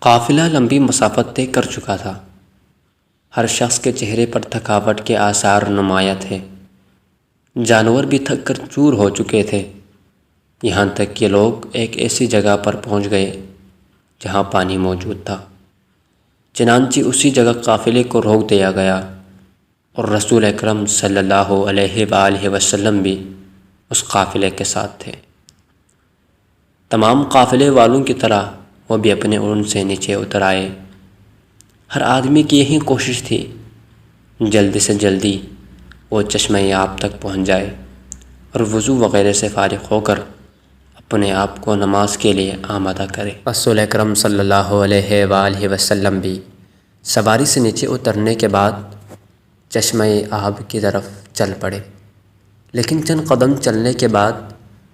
قافلہ لمبی مسافت طے کر چکا تھا۔ ہر شخص کے چہرے پر تھکاوٹ کے آثار نمایاں تھے۔ جانور بھی تھک کر چور ہو چکے تھے، یہاں تک کہ لوگ ایک ایسی جگہ پر پہنچ گئے جہاں پانی موجود تھا۔ چنانچہ اسی جگہ قافلے کو روک دیا گیا اور رسول اکرم صلی اللہ علیہ وآلہ وسلم بھی اس قافلے کے ساتھ تھے۔ تمام قافلے والوں کی طرح وہ بھی اپنے اونٹ سے نیچے اتر آئے۔ ہر آدمی کی یہی کوشش تھی، جلدی سے جلدی وہ چشمہ آب تک پہنچ جائے اور وضو وغیرہ سے فارغ ہو کر اپنے آپ کو نماز کے لیے آمادہ کرے۔ رسول اکرم صلی اللہ علیہ وآلہ وسلم بھی سواری سے نیچے اترنے کے بعد چشمہ آب کی طرف چل پڑے، لیکن چند قدم چلنے کے بعد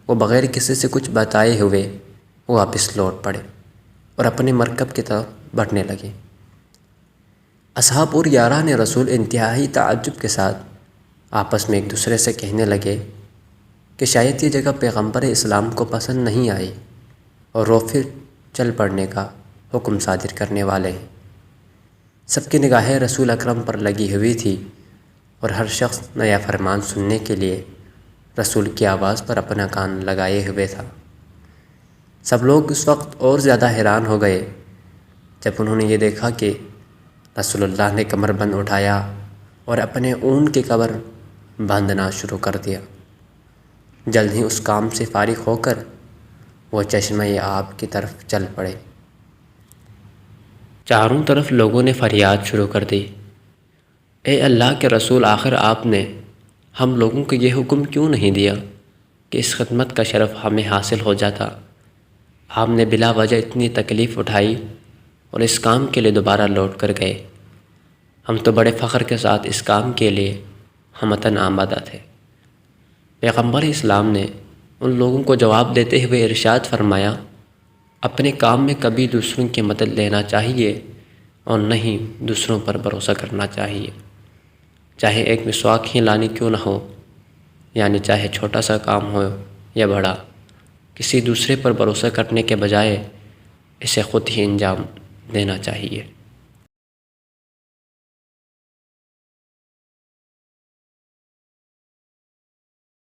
وہ بغیر کسی سے کچھ بتائے ہوئے واپس لوٹ پڑے اور اپنے مرکب کی طرف بڑھنے لگے۔ اصحاب اور یاران رسول انتہائی تعجب کے ساتھ آپس میں ایک دوسرے سے کہنے لگے کہ شاید یہ جگہ پیغمبر اسلام کو پسند نہیں آئی اور وہ پھر چل پڑنے کا حکم صادر کرنے والے ہیں۔ سب کی نگاہیں رسول اکرم پر لگی ہوئی تھی اور ہر شخص نیا فرمان سننے کے لیے رسول کی آواز پر اپنا کان لگائے ہوئے تھا۔ سب لوگ اس وقت اور زیادہ حیران ہو گئے جب انہوں نے یہ دیکھا کہ رسول اللہ نے کمر بند اٹھایا اور اپنے اونٹ کی کمر باندھنا شروع کر دیا۔ جلد ہی اس کام سے فارغ ہو کر وہ چشمہ آب کی طرف چل پڑے۔ چاروں طرف لوگوں نے فریاد شروع کر دی، اے اللہ کے رسول، آخر آپ نے ہم لوگوں کو یہ حکم کیوں نہیں دیا کہ اس خدمت کا شرف ہمیں حاصل ہو جاتا؟ آپ نے بلا وجہ اتنی تکلیف اٹھائی اور اس کام کے لیے دوبارہ لوٹ کر گئے۔ ہم تو بڑے فخر کے ساتھ اس کام کے لیے ہمتاً آمادہ تھے۔ پیغمبر اسلام نے ان لوگوں کو جواب دیتے ہوئے ارشاد فرمایا، اپنے کام میں کبھی دوسروں کی مدد لینا چاہیے اور نہ ہی دوسروں پر بھروسہ کرنا چاہیے، چاہے ایک مسواک ہی لانی کیوں نہ ہو، یعنی چاہے چھوٹا سا کام ہو یا بڑا۔ کسی دوسرے پر بھروسہ کرنے کے بجائے اسے خود ہی انجام دینا چاہیے۔